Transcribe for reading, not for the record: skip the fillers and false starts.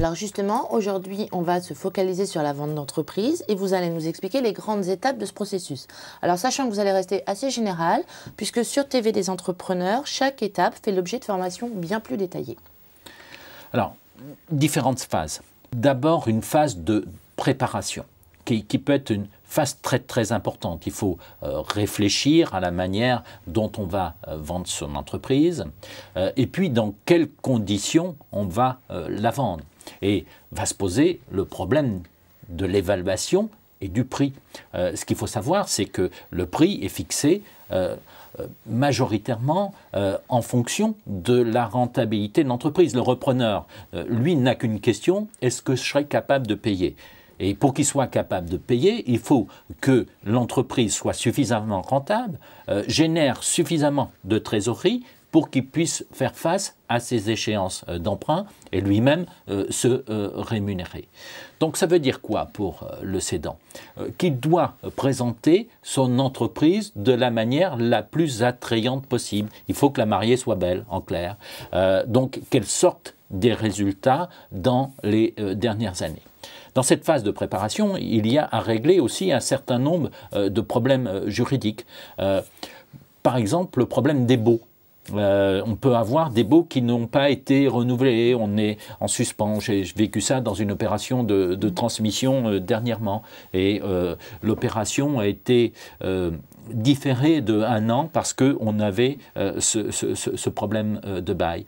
Alors justement, aujourd'hui, on va se focaliser sur la vente d'entreprise et vous allez nous expliquer les grandes étapes de ce processus. Alors sachant que vous allez rester assez général, puisque sur TV des entrepreneurs, chaque étape fait l'objet de formations bien plus détaillées. Alors, différentes phases. D'abord, une phase de préparation, qui peut être une phase très importante. Il faut réfléchir à la manière dont on va vendre son entreprise et puis dans quelles conditions on va la vendre. Et va se poser le problème de l'évaluation et du prix. Ce qu'il faut savoir, c'est que le prix est fixé majoritairement en fonction de la rentabilité de l'entreprise. Le repreneur, lui, n'a qu'une question: est-ce que je serai capable de payer ? Et pour qu'il soit capable de payer, il faut que l'entreprise soit suffisamment rentable, génère suffisamment de trésorerie pour qu'il puisse faire face à ses échéances d'emprunt et lui-même se rémunérer. Donc ça veut dire quoi pour le cédant? Qu'il doit présenter son entreprise de la manière la plus attrayante possible. Il faut que la mariée soit belle, en clair. Donc qu'elle sorte des résultats dans les dernières années. Dans cette phase de préparation, il y a à régler aussi un certain nombre de problèmes juridiques. Par exemple, le problème des baux. On peut avoir des baux qui n'ont pas été renouvelés, on est en suspens. J'ai vécu ça dans une opération de transmission dernièrement. Et l'opération a été différée de 1 an parce qu'on avait ce problème de bail.